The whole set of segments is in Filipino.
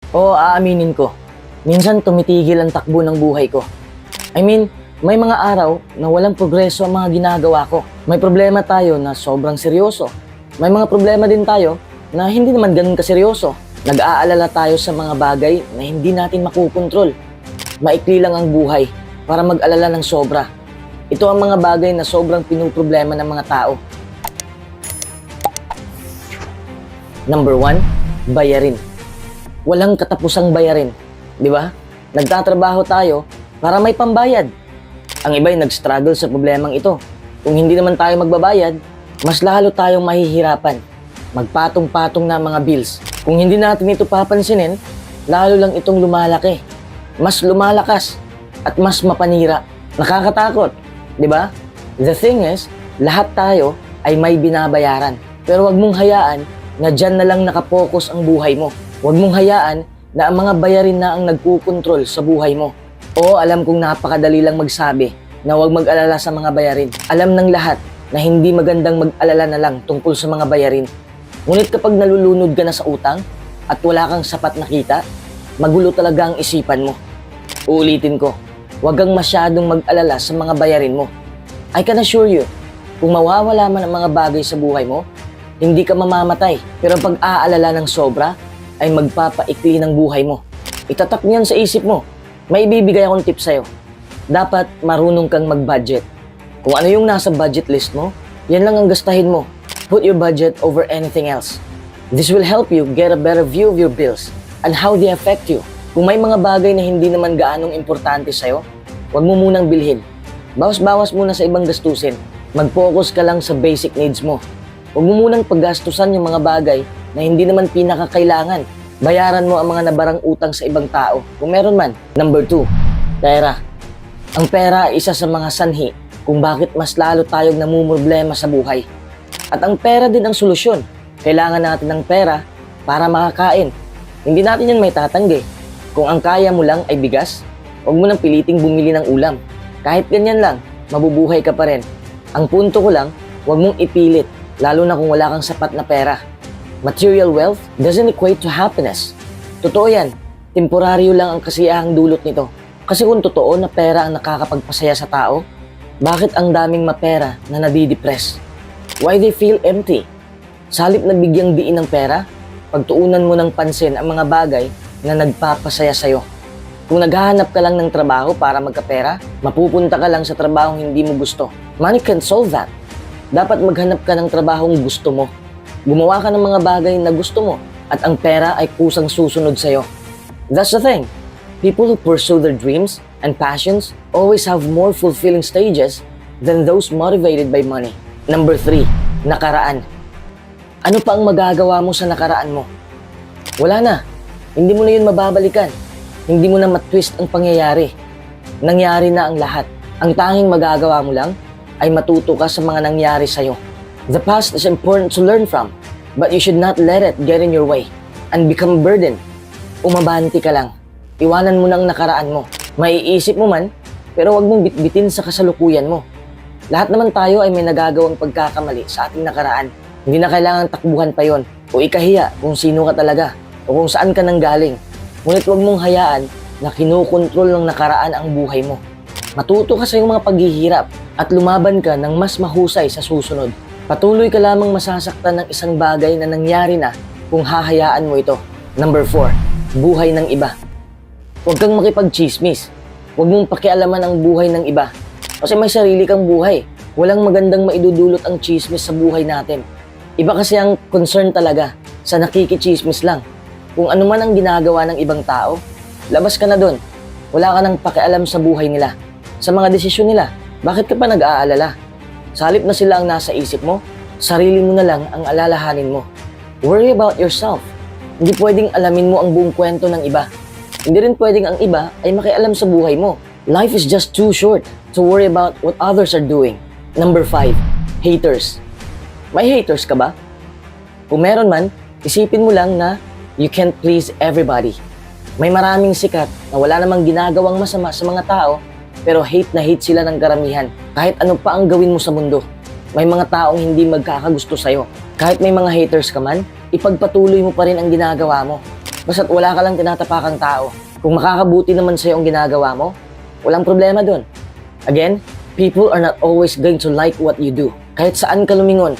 Oo, aaminin ko. Minsan tumitigil ang takbo ng buhay ko. I mean, may mga araw na walang progreso ang mga ginagawa ko. May problema tayo na sobrang seryoso. May mga problema din tayo na hindi naman ganun kaseryoso. Nag-aalala tayo sa mga bagay na hindi natin makukontrol. Maikli lang ang buhay para mag-alala ng sobra. Ito ang mga bagay na sobrang pinuproblema ng mga tao. Number 1, bayarin. Walang katapusang bayarin, di ba? Nagtatrabaho tayo para may pambayad. Ang iba'y nag-struggle sa problemang ito. Kung hindi naman tayo magbabayad, mas lalo tayong mahihirapan. Magpatong-patong na mga bills. Kung hindi natin ito papansinin, lalo lang itong lumalaki. Mas lumalakas at mas mapanira. Nakakatakot, di ba? The thing is, lahat tayo ay may binabayaran. Pero wag mong hayaan na dyan na lang nakapokus ang buhay mo. Huwag mong hayaan na ang mga bayarin na ang nagkukontrol sa buhay mo. Oo, alam kong napakadali lang magsabi na huwag mag-alala sa mga bayarin. Alam ng lahat na hindi magandang mag-alala na lang tungkol sa mga bayarin. Ngunit kapag nalulunod ka na sa utang at wala kang sapat na kita, magulo talaga ang isipan mo. Uulitin ko, huwag kang masyadong mag-alala sa mga bayarin mo. I can assure you, kung mawawala man ang mga bagay sa buhay mo, hindi ka mamamatay. Pero pag aalala ng sobra, ay magpapaikli ng buhay mo. Itatak niyan sa isip mo. May ibibigay akong tip sa'yo. Dapat marunong kang mag-budget. Kung ano yung nasa budget list mo, yan lang ang gastahin mo. Put your budget over anything else. This will help you get a better view of your bills and how they affect you. Kung may mga bagay na hindi naman gaanong importante sa'yo, huwag mo munang bilhin. Bawas-bawas muna sa ibang gastusin. Mag-focus ka lang sa basic needs mo. Huwag mo munang paggastusan yung mga bagay na hindi naman pinakakailangan. Bayaran mo ang mga nabarang utang sa ibang tao, kung meron man. Number 2, pera. Ang pera ay isa sa mga sanhi kung bakit mas lalo tayong namumroblema sa buhay. At ang pera din ang solusyon. Kailangan natin ng pera para makakain. Hindi natin yan may tatanggi. Kung ang kaya mo lang ay bigas, huwag mo nang piliting bumili ng ulam. Kahit ganyan lang, mabubuhay ka pa rin. Ang punto ko lang, huwag mong ipilit, lalo na kung wala kang sapat na pera. Material wealth doesn't equate to happiness. Totoo yan, temporaryo lang ang kasiyahang dulot nito. Kasi kung totoo na pera ang nakakapagpasaya sa tao, bakit ang daming mapera na nadidepress? Why they feel empty? Sa halip na bigyang diin ng pera, pagtuunan mo ng pansin ang mga bagay na nagpapasaya sa'yo. Kung naghahanap ka lang ng trabaho para magkapera, mapupunta ka lang sa trabahong hindi mo gusto. Money can't solve that. Dapat maghanap ka ng trabahong gusto mo. Gumawa ka ng mga bagay na gusto mo at ang pera ay kusang susunod sa'yo. That's the thing. People who pursue their dreams and passions always have more fulfilling stages than those motivated by money. Number 3, nakaraan. Ano pa ang magagawa mo sa nakaraan mo? Wala na. Hindi mo na yun mababalikan. Hindi mo na matwist ang pangyayari. Nangyari na ang lahat. Ang tanging magagawa mo lang ay matuto ka sa mga nangyari sa'yo. The past is important to learn from, but you should not let it get in your way and become a burden. Umabanti ka lang. Iwanan mo na ang nakaraan mo. Maiisip mo man, pero wag mong bitbitin sa kasalukuyan mo. Lahat naman tayo ay may nagagawang pagkakamali sa ating nakaraan. Hindi na kailangan takbuhan pa yon o ikahiya kung sino ka talaga o kung saan ka nanggaling. Ngunit wag mong hayaan na kinukontrol ng nakaraan ang buhay mo. Matuto ka sa iyong mga paghihirap at lumaban ka ng mas mahusay sa susunod. Patuloy ka lamang masasaktan ng isang bagay na nangyari na kung hahayaan mo ito. Number 4, buhay ng iba. Huwag kang makipag-chismis. Huwag mong pakialaman ang buhay ng iba. Kasi may sarili kang buhay. Walang magandang maidudulot ang chismis sa buhay natin. Iba kasi ang concern talaga sa nakikichismis lang. Kung ano man ang ginagawa ng ibang tao, labas ka na doon. Wala ka nang pakialam sa buhay nila. Sa mga desisyon nila, bakit ka pa nag-aalala? Sa halip na sila ang nasa isip mo, sarili mo na lang ang alalahanin mo. Worry about yourself. Hindi pwedeng alamin mo ang buong kwento ng iba. Hindi rin pwedeng ang iba ay makialam sa buhay mo. Life is just too short to worry about what others are doing. Number 5, haters. May haters ka ba? Kung meron man, isipin mo lang na you can't please everybody. May maraming sikat na wala namang ginagawang masama sa mga tao, pero hate na hate sila ng karamihan. Kahit ano pa ang gawin mo sa mundo, may mga taong hindi magkakagusto sa'yo. Kahit may mga haters ka man, ipagpatuloy mo pa rin ang ginagawa mo. Basta't wala ka lang tinatapakang tao. Kung makakabuti naman sa'yo ang ginagawa mo, walang problema dun. Again, people are not always going to like what you do. Kahit saan ka lumingon,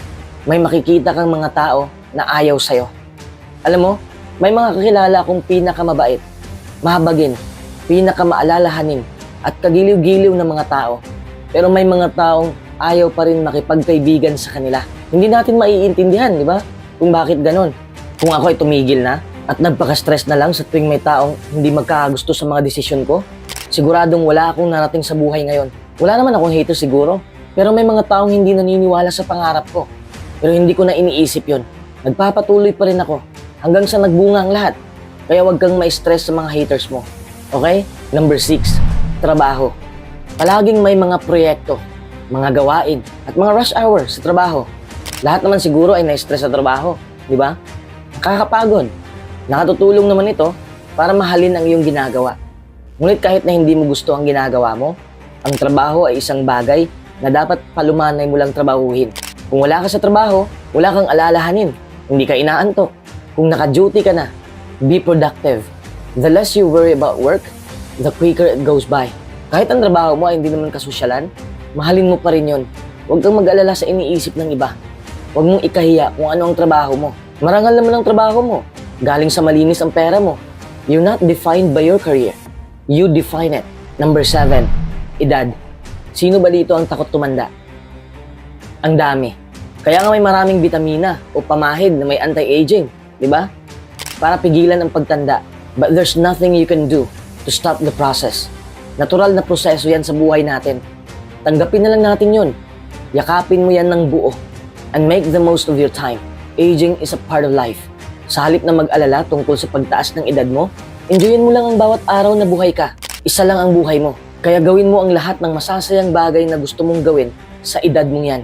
may makikita kang mga tao na ayaw sa'yo. Alam mo, may mga kakilala kong pinakamabait, mahabagin, pinakamaalalahanin, at kagiliw-giliw na mga tao. Pero may mga taong ayaw pa rin makipagkaibigan sa kanila. Hindi natin maiintindihan, di ba? Kung bakit ganon. Kung ako ay tumigil na at nagpaka-stress na lang sa tuwing may taong hindi magkakagusto sa mga desisyon ko, siguradong wala akong narating sa buhay ngayon. Wala naman akong hater siguro, pero may mga taong hindi naniniwala sa pangarap ko. Pero hindi ko na iniisip yon. Nagpapatuloy pa rin ako hanggang sa nagbunga ang lahat. Kaya wag kang ma-stress sa mga haters mo. Okay? Number 6, trabaho. Palaging may mga proyekto, mga gawain, at mga rush hour sa trabaho. Lahat naman siguro ay na-stress sa trabaho, di ba? Nakakapagod. Nakatutulong naman ito para mahalin ang iyong ginagawa. Ngunit kahit na hindi mo gusto ang ginagawa mo, ang trabaho ay isang bagay na dapat palumanay mo lang trabahuhin. Kung wala ka sa trabaho, wala kang alalahanin. Hindi ka inaantok. Kung naka-duty ka na, be productive. The less you worry about work, the quicker it goes by. Kahit ang trabaho mo ay hindi naman kasosyalan, mahalin mo pa rin yun. Huwag kang mag-alala sa iniisip ng iba. Huwag mong ikahiya kung ano ang trabaho mo. Marangal naman ang trabaho mo. Galing sa malinis ang pera mo. You're not defined by your career. You define it. Number 7, edad. Sino ba dito ang takot tumanda? Ang dami. Kaya nga may maraming bitamina o pamahid na may anti-aging, di ba? Para pigilan ang pagtanda. But there's nothing you can do to stop the process. Natural na proseso yan sa buhay natin. Tanggapin na lang natin yun. Yakapin mo yan ng buo. And make the most of your time. Aging is a part of life. Sa halip na mag-alala tungkol sa pagtaas ng edad mo, enjoyin mo lang ang bawat araw na buhay ka. Isa lang ang buhay mo. Kaya gawin mo ang lahat ng masasayang bagay na gusto mong gawin sa edad mong yan.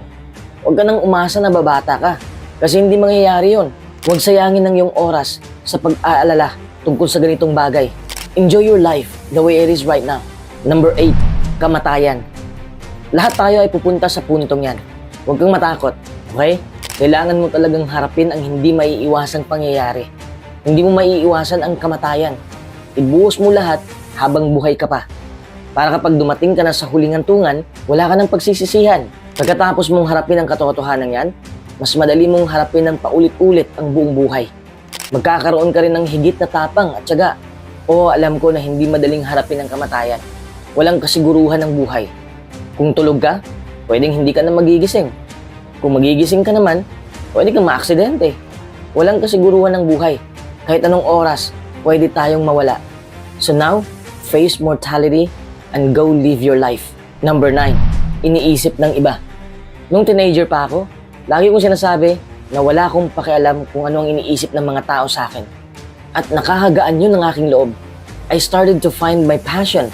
Huwag ka nang umasa na babata ka. Kasi hindi mangyayari yon. Huwag sayangin ang iyong oras sa pag-aalala tungkol sa ganitong bagay. Enjoy your life the way it is right now. Number 8, kamatayan. Lahat tayo ay pupunta sa puntong yan. Huwag kang matakot, okay? Kailangan mo talagang harapin ang hindi maiiwasang pangyayari. Hindi mo maiiwasan ang kamatayan. Ibuhos mo lahat habang buhay ka pa. Para kapag dumating ka na sa huling hantungan, wala ka ng pagsisisihan. Pagkatapos mong harapin ang katotohanan yan, mas madali mong harapin ng paulit-ulit ang buong buhay. Magkakaroon ka rin ng higit na tapang at tiyaga. Oo, alam ko na hindi madaling harapin ang kamatayan. Walang kasiguruhan ng buhay. Kung tulog ka, pwedeng hindi ka na magigising. Kung magigising ka naman, pwede kang maaksidente. Walang kasiguruhan ng buhay. Kahit anong oras, pwede tayong mawala. So now, face mortality and go live your life. Number 9, iniisip ng iba. Nung teenager pa ako, lagi kong sinasabi na wala akong pakialam kung ano ang iniisip ng mga tao sa akin. At nakahagaan yun ng aking loob. I started to find my passion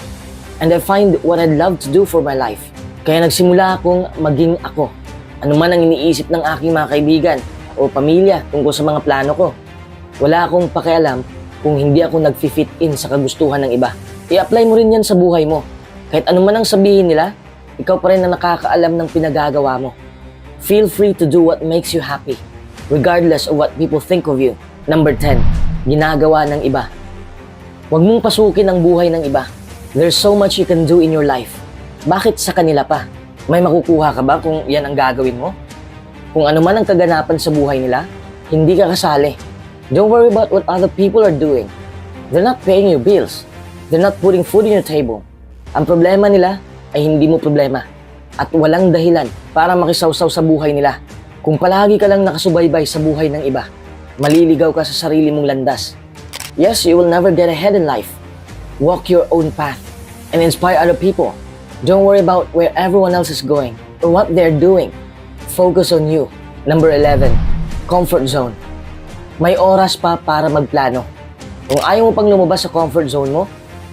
and I find what I'd love to do for my life. Kaya nagsimula akong maging ako. Ano man ang iniisip ng aking mga kaibigan o pamilya tungkol sa mga plano ko. Wala akong pakialam kung hindi ako nag-fit in sa kagustuhan ng iba. I-apply mo rin yan sa buhay mo. Kahit ano man ang sabihin nila, ikaw pa rin ang nakakaalam ng pinagagawa mo. Feel free to do what makes you happy, regardless of what people think of you. Number 10, ginagawa ng iba. Huwag mong pasukin ang buhay ng iba. There's so much you can do in your life. Bakit sa kanila pa? May makukuha ka ba kung yan ang gagawin mo? Kung ano man ang kaganapan sa buhay nila, hindi ka kasali. Don't worry about what other people are doing. They're not paying your bills. They're not putting food in your table. Ang problema nila ay hindi mo problema. At walang dahilan para makisawsaw sa buhay nila. Kung palagi ka lang nakasubaybay sa buhay ng iba, maliligaw ka sa sarili mong landas. Yes, you will never get ahead in life. Walk your own path and inspire other people. Don't worry about where everyone else is going or what they're doing. Focus on you. Number 11, comfort zone. May oras pa para magplano. Kung ayaw mo pang lumabas sa comfort zone mo,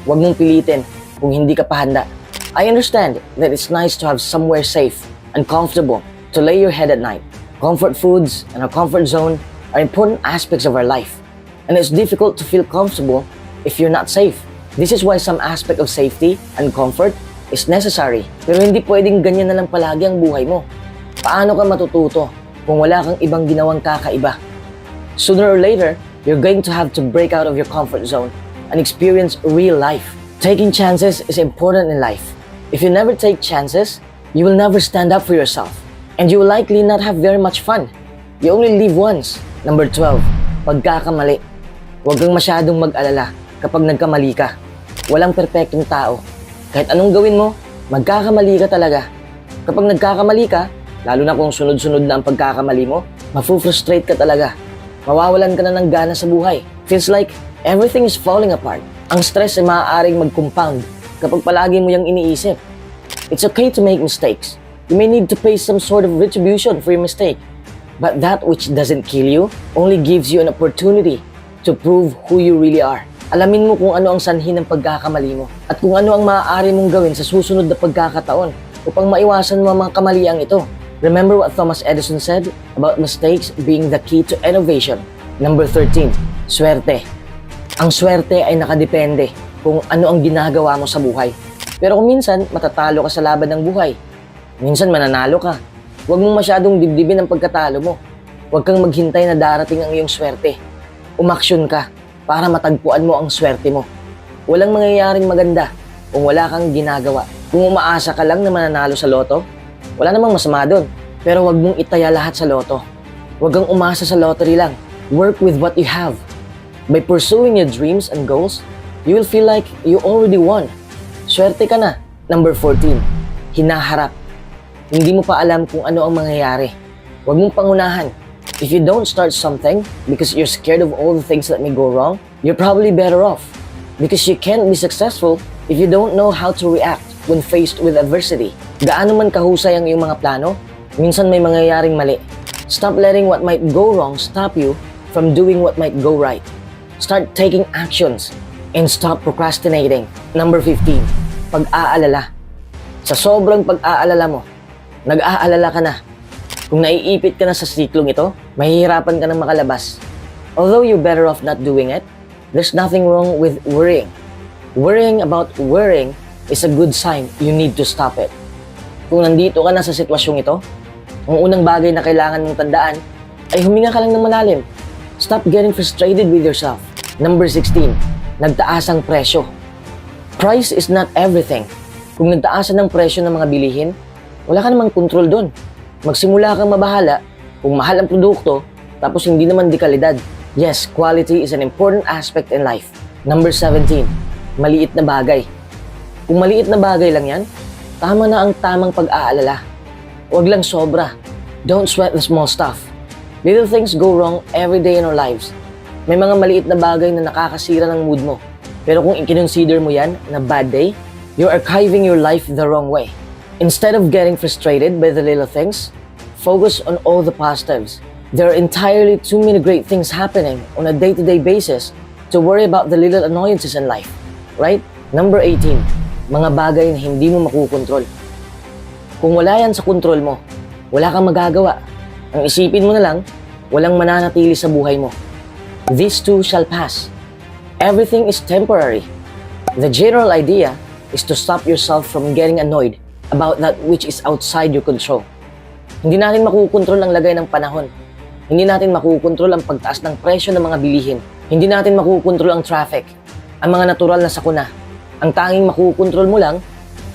huwag mong pilitin kung hindi ka pa handa. I understand that it's nice to have somewhere safe and comfortable to lay your head at night. Comfort foods and our comfort zone are important aspects of our life. And it's difficult to feel comfortable if you're not safe. This is why some aspect of safety and comfort is necessary. Pero hindi pwedeng ganyan na lang palagi ang buhay mo. Paano ka matututo kung wala kang ibang ginawang kakaiba? Sooner or later, you're going to have to break out of your comfort zone and experience real life. Taking chances is important in life. If you never take chances, you will never stand up for yourself. And you will likely not have very much fun. You only live once. Number 12, pagkakamali. Huwag kang masyadong mag-alala kapag nagkamali ka. Walang perpektong tao. Kahit anong gawin mo, magkakamali ka talaga. Kapag nagkakamali ka, lalo na kung sunod-sunod na ang pagkakamali mo, mafu-frustrate ka talaga. Mawawalan ka na ng gana sa buhay. Feels like everything is falling apart. Ang stress ay maaaring mag-compound kapag palagi mo yung iniisip. It's okay to make mistakes. You may need to pay some sort of retribution for your mistake. But that which doesn't kill you only gives you an opportunity to prove who you really are. Alamin mo kung ano ang sanhi ng pagkakamali mo at kung ano ang maaari mong gawin sa susunod na pagkakataon upang maiwasan mo ang mga kamaliang ito. Remember what Thomas Edison said about mistakes being the key to innovation. Number 13, swerte. Ang swerte ay nakadepende kung ano ang ginagawa mo sa buhay. Pero kung minsan, matatalo ka sa laban ng buhay. Minsan mananalo ka. Huwag mong masyadong dibdibin ang pagkatalo mo. Huwag kang maghintay na darating ang iyong swerte. Umaksyon ka para matagpuan mo ang swerte mo. Walang mangyayaring maganda kung wala kang ginagawa. Kung umaasa ka lang na mananalo sa loto, wala namang masama doon. Pero huwag mong itaya lahat sa loto. Huwag kang umasa sa lottery lang. Work with what you have. By pursuing your dreams and goals, you will feel like you already won. Swerte ka na. Number 14, hinaharap. Hindi mo pa alam kung ano ang mangyayari. Huwag mong pangunahan. If you don't start something because you're scared of all the things that may go wrong, you're probably better off. Because you can't be successful if you don't know how to react when faced with adversity. Gaano man kahusay ang iyong mga plano, minsan may mangyayaring mali. Stop letting what might go wrong stop you from doing what might go right. Start taking actions and stop procrastinating. Number 15, pag-aalala. Sa sobrang pag-aalala mo, nag-aalala ka na. Kung naiipit ka na sa siklong ito, mahihirapan ka nang makalabas. Although you're better off not doing it, there's nothing wrong with worrying. Worrying about worrying is a good sign you need to stop it. Kung nandito ka na sa sitwasyong ito, ang unang bagay na kailangan mong tandaan ay huminga ka lang ng malalim. Stop getting frustrated with yourself. Number 16, nagtaas ang presyo. Price is not everything. Kung nagtaasan ng presyo ng mga bilihin, wala ka namang kontrol doon. Magsimula kang mabahala kung mahal ang produkto tapos hindi naman di kalidad. Yes, quality is an important aspect in life. Number 17, maliit na bagay. Kung maliit na bagay lang yan, tama na ang tamang pag-aalala. Huwag lang sobra. Don't sweat the small stuff. Little things go wrong every day in our lives. May mga maliit na bagay na nakakasira ng mood mo. Pero kung i-consider mo yan na bad day, you're archiving your life the wrong way. Instead of getting frustrated by the little things, focus on all the positives. There are entirely too many great things happening on a day-to-day basis to worry about the little annoyances in life. Right? Number 18, mga bagay na hindi mo makukontrol. Kung wala yan sa kontrol mo, wala kang magagawa. Ang isipin mo na lang, walang mananatili sa buhay mo. This too shall pass. Everything is temporary. The general idea is to stop yourself from getting annoyed about that which is outside your control. Hindi natin makukontrol ang lagay ng panahon. Hindi natin makukontrol ang pagtaas ng presyo ng mga bilihin. Hindi natin makukontrol ang traffic, ang mga natural na sakuna. Ang tanging makukontrol mo lang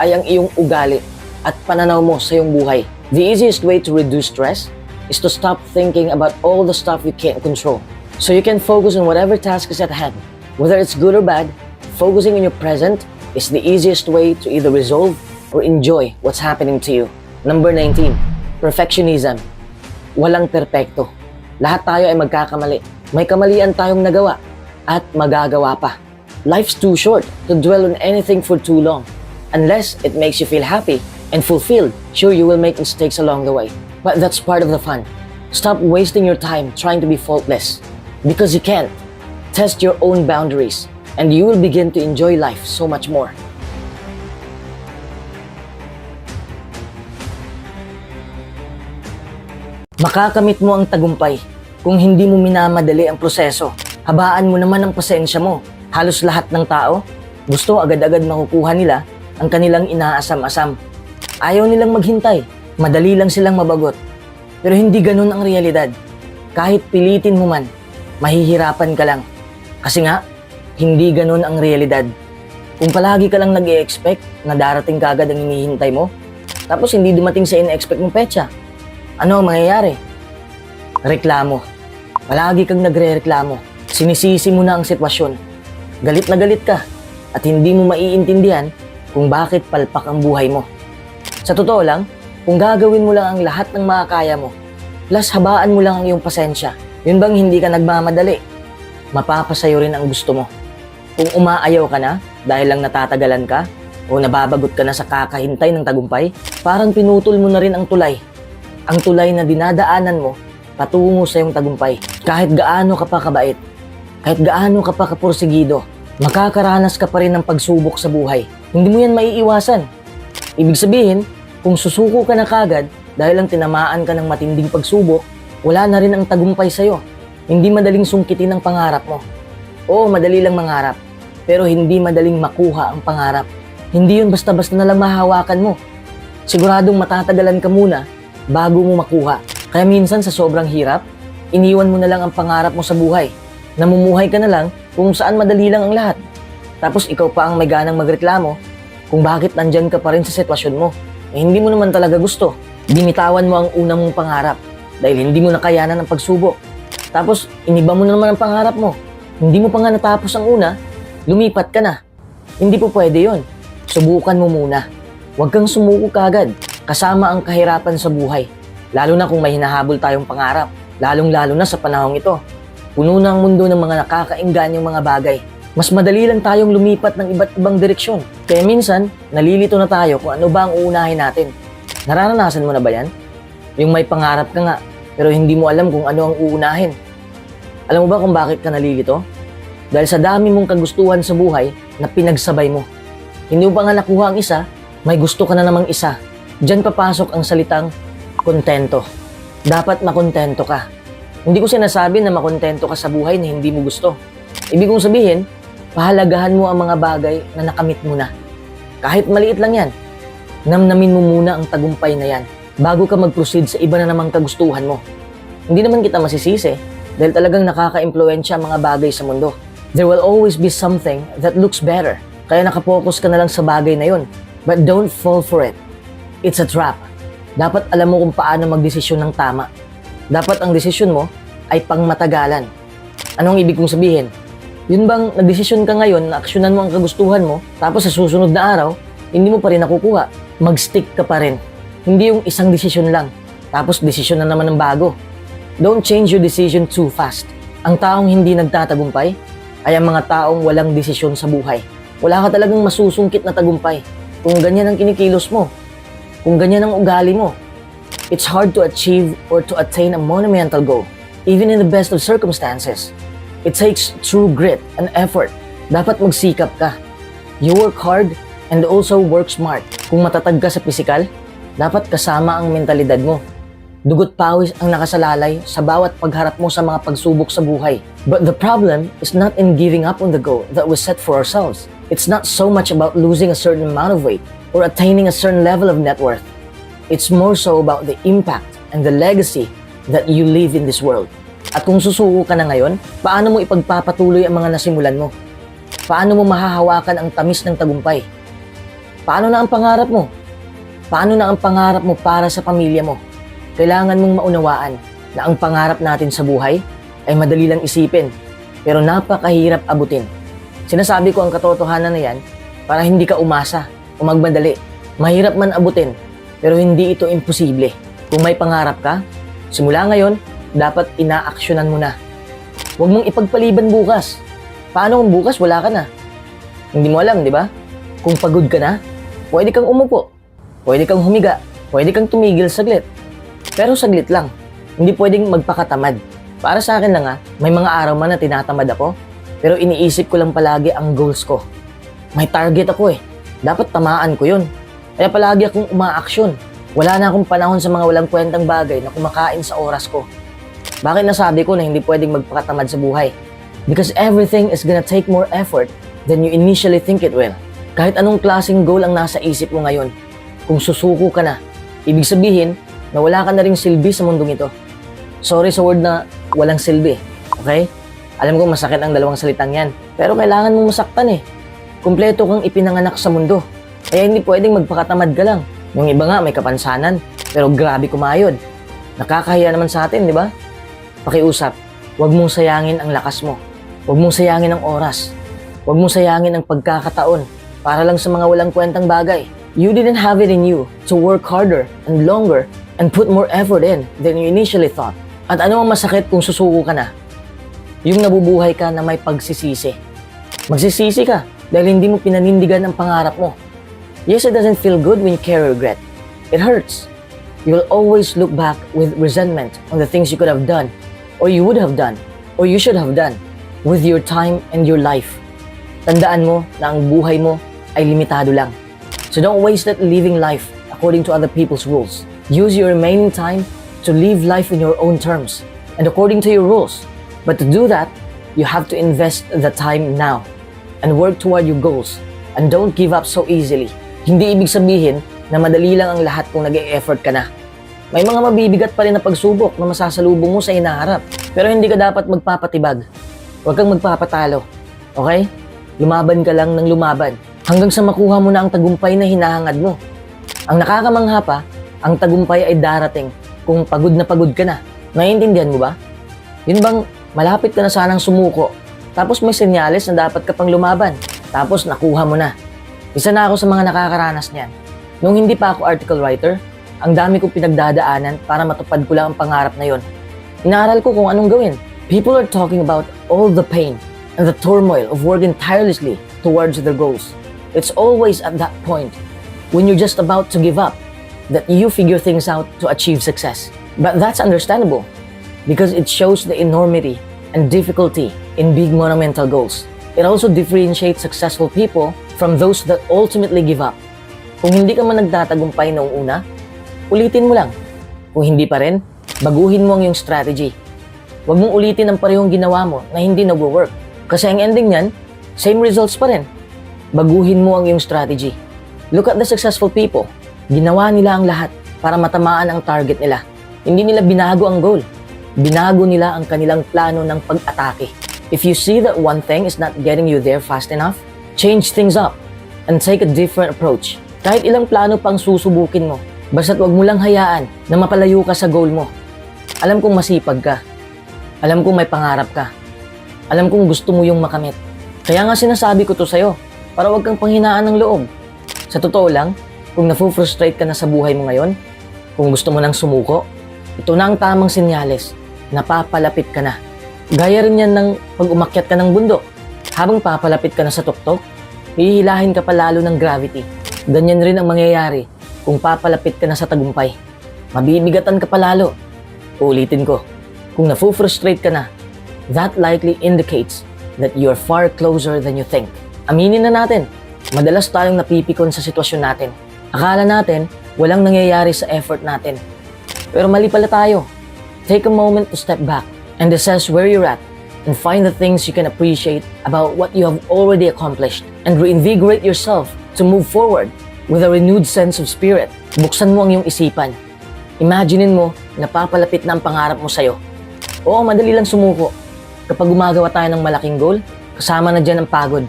ay ang iyong ugali at pananaw mo sa iyong buhay. The easiest way to reduce stress is to stop thinking about all the stuff you can't control. So you can focus on whatever task is at hand. Whether it's good or bad, focusing on your present is the easiest way to either resolve or enjoy what's happening to you. Number 19, perfectionism. Walang perpekto. Lahat tayo ay magkakamali. May kamalian tayong nagawa at magagawa pa. Life's too short to dwell on anything for too long. Unless it makes you feel happy and fulfilled, sure you will make mistakes along the way. But that's part of the fun. Stop wasting your time trying to be faultless. Because you can't. Test your own boundaries and you will begin to enjoy life so much more. Makakamit mo ang tagumpay kung hindi mo minamadali ang proseso. Habaan mo naman ang pasensya mo. Halos lahat ng tao gusto agad-agad makukuha nila ang kanilang inaasam-asam. Ayaw nilang maghintay. Madali lang silang mabagot. Pero hindi ganun ang realidad. Kahit pilitin mo man, mahihirapan ka lang. Kasi nga, hindi ganun ang realidad. Kung palagi ka lang nag-i-expect na darating kagad ang hinihintay mo, tapos hindi dumating sa ina-expect mong petsa, ano ang mangyayari? Reklamo. Palagi kang nagre-reklamo. Sinisisi mo na ang sitwasyon. Galit na galit ka at hindi mo maiintindihan kung bakit palpak ang buhay mo. Sa totoo lang, kung gagawin mo lang ang lahat ng makakaya mo, plus habaan mo lang ang iyong pasensya, yun bang hindi ka nagmamadali? Mapapasayo rin ang gusto mo. Kung umaayaw ka na dahil lang natatagalan ka o nababagot ka na sa kakahintay ng tagumpay, parang pinutol mo na rin ang tulay. Ang tulay na dinadaanan mo patungo sa iyong tagumpay. Kahit gaano ka pa kabait, kahit gaano ka pa kapursigido, makakaranas ka pa rin ng pagsubok sa buhay. Hindi mo yan maiiwasan. Ibig sabihin, kung susuko ka na kagad dahil lang tinamaan ka ng matinding pagsubok, wala na rin ang tagumpay sa'yo. Hindi madaling sungkitin ang pangarap mo. Oo, madali lang mangarap, pero hindi madaling makuha ang pangarap. Hindi yun basta-basta na lang mahahawakan mo. Siguradong matatagalan ka muna bago mo makuha. Kaya minsan sa sobrang hirap, iniwan mo na lang ang pangarap mo sa buhay. Namumuhay ka na lang kung saan madali lang ang lahat. Tapos ikaw pa ang may ganang magreklamo kung bakit nandyan ka pa rin sa sitwasyon mo. Hindi mo naman talaga gusto. Binitawan mo ang unang mong pangarap dahil hindi mo nakayanan ang pagsubok. Tapos iniba mo na naman ang pangarap mo. Hindi mo pa nga natapos ang una, lumipat ka na. Hindi po pwede yon. Subukan mo muna. Huwag kang sumuko kagad kasama ang kahirapan sa buhay. Lalo na kung may hinahabol tayong pangarap. Lalong-lalo na sa panahong ito. Puno na ang mundo ng mga nakakaingganyang mga bagay. Mas madali lang tayong lumipat ng iba't ibang direksyon. Kaya minsan, nalilito na tayo kung ano ba ang uunahin natin. Nararanasan mo na ba yan? Yung may pangarap ka nga, pero hindi mo alam kung ano ang uunahin. Alam mo ba kung bakit ka nalilito? Dahil sa dami mong kagustuhan sa buhay na pinagsabay mo. Hindi mo pa nga nakuha ang isa, may gusto ka na namang isa. Diyan papasok ang salitang kontento. Dapat makontento ka. Hindi ko sinasabi na makontento ka sa buhay na hindi mo gusto. Ibig kong sabihin, pahalagahan mo ang mga bagay na nakamit mo na. Kahit maliit lang yan, namnamin mo muna ang tagumpay na yan bago ka mag-proceed sa iba na namang kagustuhan mo. Hindi naman kita masisisi dahil talagang nakaka-impluwensya ang mga bagay sa mundo. There will always be something that looks better. Kaya nakapokus ka na lang sa bagay na yun. But don't fall for it. It's a trap. Dapat alam mo kung paano magdesisyon ng tama. Dapat ang desisyon mo ay pangmatagalan. Anong ibig kong sabihin? Yun bang nagdesisyon ka ngayon na aksyonan mo ang kagustuhan mo, tapos sa susunod na araw, hindi mo pa rin nakukuha. Mag-stick ka pa rin. Hindi yung isang desisyon lang, tapos desisyon na naman ng bago. Don't change your decision too fast. Ang taong hindi nagtatagumpay ay ang mga taong walang desisyon sa buhay. Wala ka talagang masusungkit na tagumpay kung ganyan ang kinikilos mo, kung ganyan ang ugali mo. It's hard to achieve or to attain a monumental goal, even in the best of circumstances. It takes true grit and effort. Dapat magsikap ka. You work hard and also work smart. Kung matatag ka sa pisikal, dapat kasama ang mentalidad mo. Dugot pawis ang nakasalalay sa bawat pagharap mo sa mga pagsubok sa buhay. But the problem is not in giving up on the goal that we set for ourselves. It's not so much about losing a certain amount of weight or attaining a certain level of net worth. It's more so about the impact and the legacy that you leave in this world. At kung susuko ka na ngayon, paano mo ipagpapatuloy ang mga nasimulan mo? Paano mo mahahawakan ang tamis ng tagumpay? Paano na ang pangarap mo? Paano na ang pangarap mo para sa pamilya mo? Kailangan mong maunawaan na ang pangarap natin sa buhay ay madali lang isipin, pero napakahirap abutin. Sinasabi ko ang katotohanan na yan para hindi ka umasa o magmadali. Mahirap man abutin, pero hindi ito imposible. Kung may pangarap ka, simula ngayon, dapat inaaksyonan mo na. Huwag mong ipagpaliban bukas. Paano kung bukas wala ka na? Hindi mo alam, di ba? Kung pagod ka na, pwede kang umupo, pwede kang humiga, pwede kang tumigil saglit. Pero saglit lang, hindi pwedeng magpakatamad. Para sa akin lang may mga araw man na tinatamad ako, pero iniisip ko lang palagi ang goals ko. May target ako dapat tamaan ko yun. Kaya palagi akong umaaksyon. Wala na akong panahon sa mga walang kwentang bagay na kumakain sa oras ko. Bakit nasabi ko na hindi pwedeng magpakatamad sa buhay? Because everything is gonna take more effort than you initially think it will. Kahit anong klaseng goal ang nasa isip mo ngayon, kung susuko ka na, ibig sabihin na wala ka na ring silbi sa mundong ito. Sorry sa word na walang silbi, okay? Alam ko masakit ang dalawang salitang yan, pero kailangan mong masaktan eh. Kumpleto kang ipinanganak sa mundo. Kaya hindi pwedeng magpakatamad ka lang. Yung iba nga may kapansanan, pero grabe kumayod. Nakakahiya naman sa atin, di ba? Pakiusap, huwag mong sayangin ang lakas mo. Huwag mong sayangin ang oras. Huwag mong sayangin ang pagkakataon para lang sa mga walang kwentang bagay. You didn't have it in you to work harder and longer and put more effort in than you initially thought. At ano ang masakit kung susuko ka na? Yung nabubuhay ka na may pagsisisi. Magsisisi ka dahil hindi mo pinanindigan ang pangarap mo. Yes, it doesn't feel good when you carry regret. It hurts. You will always look back with resentment on the things you could have done, or you would have done, or you should have done with your time and your life. Tandaan mo na ang buhay mo ay limitado lang. So don't waste that living life according to other people's rules. Use your remaining time to live life in your own terms and according to your rules. But to do that, you have to invest the time now and work toward your goals and don't give up so easily. Hindi ibig sabihin na madali lang ang lahat kung nag-e-effort ka na. May mga mabibigat pa rin na pagsubok na masasalubong mo sa hinaharap. Pero hindi ka dapat magpapatibag. Huwag kang magpapatalo. Okay? Lumaban ka lang ng lumaban hanggang sa makuha mo na ang tagumpay na hinahangad mo. Ang nakakamangha pa, ang tagumpay ay darating kung pagod na pagod ka na. Naiintindihan mo ba? Yun bang malapit ka na sanang sumuko, tapos may senyales na dapat ka pang lumaban, tapos nakuha mo na. Isa na ako sa mga nakakaranas niyan. Nung hindi pa ako article writer, ang dami kong pinagdadaanan para matupad ko lang ang pangarap na yon. Inaaral ko kung anong gawin. People are talking about all the pain and the turmoil of working tirelessly towards their goals. It's always at that point, when you're just about to give up, that you figure things out to achieve success. But that's understandable, because it shows the enormity and difficulty in big monumental goals. It also differentiates successful people from those that ultimately give up. Kung hindi ka man nagtatagumpay noong una, ulitin mo lang. Kung hindi pa rin, baguhin mo ang iyong strategy. Huwag mong ulitin ang parehong ginawa mo na hindi nagwo-work. Kasi ang ending niyan, same results pa rin. Baguhin mo ang iyong strategy. Look at the successful people. Ginawa nila ang lahat para matamaan ang target nila. Hindi nila binago ang goal. Binago nila ang kanilang plano ng pag-atake. If you see that one thing is not getting you there fast enough, change things up and take a different approach. Kahit ilang plano pang susubukin mo, basta't wag mo lang hayaan na mapalayo ka sa goal mo. Alam kong masipag ka. Alam kong may pangarap ka. Alam kong gusto mo yung makamit. Kaya nga sinasabi ko to sa'yo, para wag kang panghinaan ng loob. Sa totoo lang, kung nafu-frustrate ka na sa buhay mo ngayon, kung gusto mo nang sumuko, ito na ang tamang senyales. Napapalapit ka na. Gaya rin yan ng pag umakyat ka ng bundok. Habang papalapit ka na sa tuktok, hihilahin ka pa lalo ng gravity. Ganyan rin ang mangyayari kung papalapit ka na sa tagumpay. Mabibigatan ka pa lalo. Ulitin ko, kung nafu-frustrate ka na, that likely indicates that you're far closer than you think. Aminin na natin, madalas tayong napipikon sa sitwasyon natin. Akala natin, walang nangyayari sa effort natin. Pero mali pala tayo. Take a moment to step back and assess where you're at and find the things you can appreciate about what you have already accomplished and reinvigorate yourself to move forward with a renewed sense of spirit. Buksan mo ang iyong isipan. Imaginein mo na papalapit na ang pangarap mo sa'yo. Oo, madali lang sumuko. Kapag gumagawa tayo ng malaking goal, kasama na dyan ang pagod.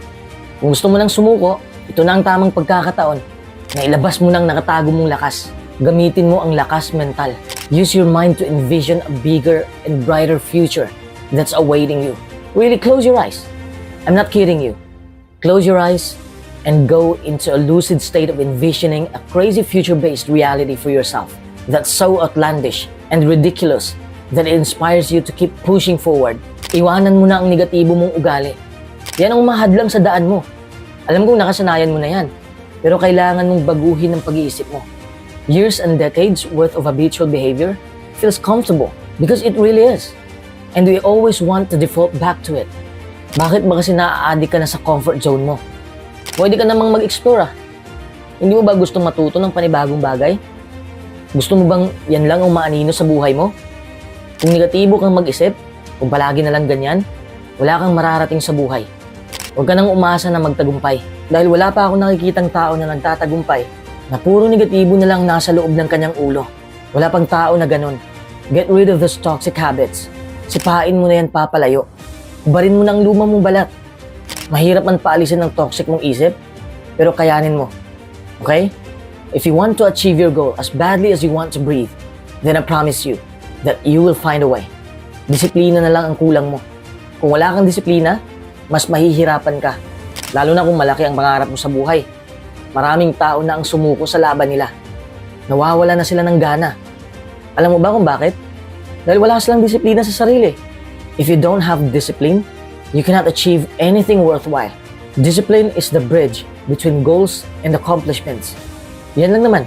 Kung gusto mo nang sumuko, ito na ang tamang pagkakataon na ilabas mo ng nakatago mong lakas. Gamitin mo ang lakas mental. Use your mind to envision a bigger and brighter future that's awaiting you. Really close your eyes. I'm not kidding you. Close your eyes and go into a lucid state of envisioning a crazy future-based reality for yourself that's so outlandish and ridiculous that it inspires you to keep pushing forward. Iwanan mo na ang negatibo mong ugali. Yan ang mahadlang sa daan mo. Alam kong nakasanayan mo na yan, pero kailangan mong baguhin ang pag-iisip mo. Years and decades worth of habitual behavior feels comfortable because it really is. And we always want to default back to it. Bakit ba kasi naa-addict ka na sa comfort zone mo? Pwede ka namang mag-explore. Hindi mo ba gusto matuto ng panibagong bagay? Gusto mo bang yan lang ang maanino sa buhay mo? Kung negatibo kang mag-isip, kung palagi na lang ganyan, wala kang mararating sa buhay. Huwag ka nang umasa na magtagumpay. Dahil wala pa akong nakikitang tao na nagtatagumpay na puro negatibo na lang nasa loob ng kanyang ulo. Wala pang tao na ganun. Get rid of those toxic habits. Sipain mo na yan papalayo. Barin mo na ang luma mong balat. Mahirap man paalisin ng toxic mong isip, pero kayanin mo. Okay? If you want to achieve your goal as badly as you want to breathe, then I promise you that you will find a way. Disiplina na lang ang kulang mo. Kung wala kang disiplina, mas mahihirapan ka. Lalo na kung malaki ang pangarap mo sa buhay. Maraming tao na ang sumuko sa laban nila. Nawawala na sila ng gana. Alam mo ba kung bakit? Dahil wala silang disiplina sa sarili. If you don't have discipline, you cannot achieve anything worthwhile. Discipline is the bridge between goals and accomplishments. Yan lang naman.